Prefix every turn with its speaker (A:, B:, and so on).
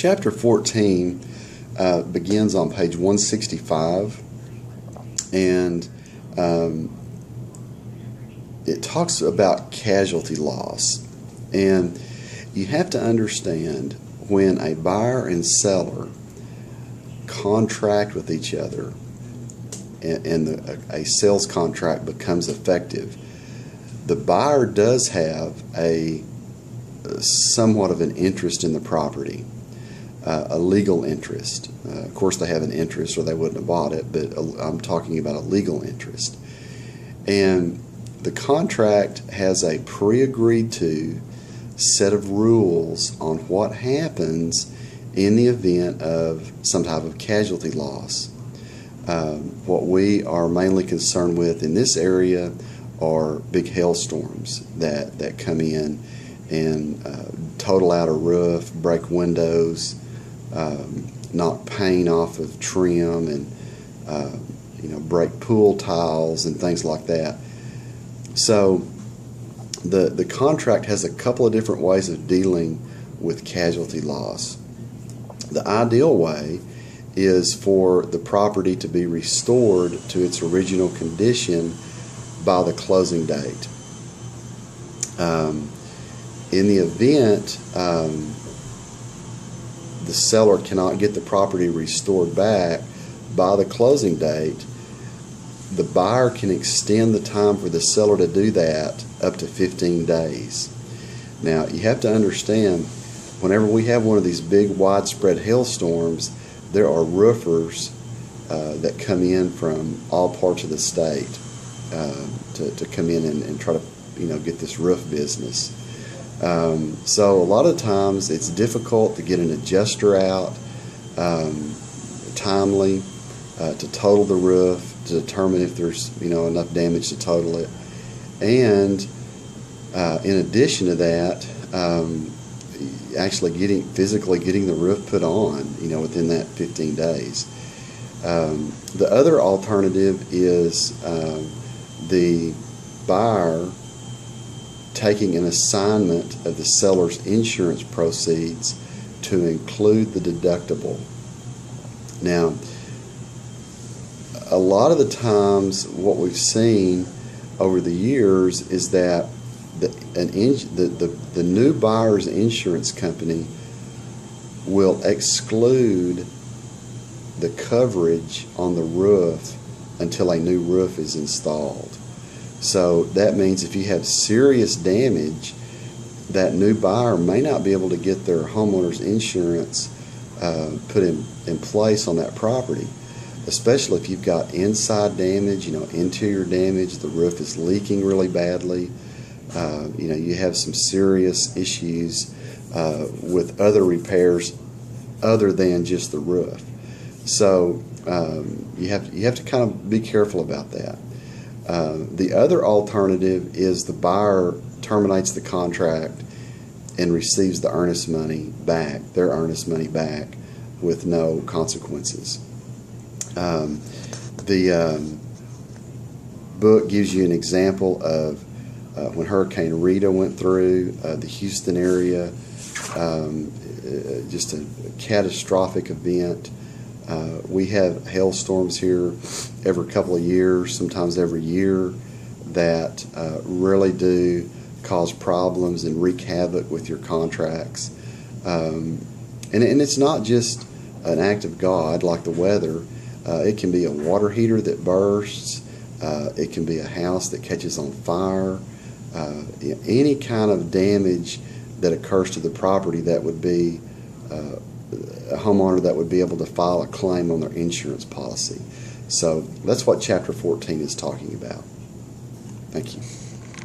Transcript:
A: Chapter 14 begins on page 165, and it talks about casualty loss. And you have to understand, when a buyer and seller contract with each other and a sales contract becomes effective, the buyer does have a somewhat of an interest in the property, a legal interest. Of course, they have an interest or they wouldn't have bought it, but I'm talking about a legal interest. And the contract has a pre-agreed to set of rules on what happens in the event of some type of casualty loss. What we are mainly concerned with in this area are big hailstorms that come in and total out a roof, break windows, knock paint off of trim, and break pool tiles and things like that. So the contract has a couple of different ways of dealing with casualty loss. The ideal way is for the property to be restored to its original condition by the closing date. In the event the seller cannot get the property restored back by the closing date, the buyer can extend the time for the seller to do that up to 15 days. Now, you have to understand, whenever we have one of these big widespread hailstorms, there are roofers that come in from all parts of the state to come in and try to get this roof business. So a lot of times it's difficult to get an adjuster out timely to total the roof, to determine if there's enough damage to total it. And in addition to that, actually physically getting the roof put on within that 15 days. The other alternative is the buyer taking an assignment of the seller's insurance proceeds to include the deductible. Now, a lot of the times what we've seen over the years is that the new buyer's insurance company will exclude the coverage on the roof until a new roof is installed. So that means if you have serious damage, that new buyer may not be able to get their homeowner's insurance put in place on that property, especially if you've got inside damage, interior damage, the roof is leaking really badly, you have some serious issues with other repairs other than just the roof. So you have to kind of be careful about that. The other alternative is the buyer terminates the contract and receives the earnest money back, their earnest money back, with no consequences. The book gives you an example of when Hurricane Rita went through the Houston area, just a catastrophic event. We have hailstorms here every couple of years, sometimes every year, that really do cause problems and wreak havoc with your contracts. And it's not just an act of God like the weather. It can be a water heater that bursts. It can be a house that catches on fire. Any kind of damage that occurs to the property that would be a homeowner that would be able to file a claim on their insurance policy. So that's what Chapter 14 is talking about. Thank you.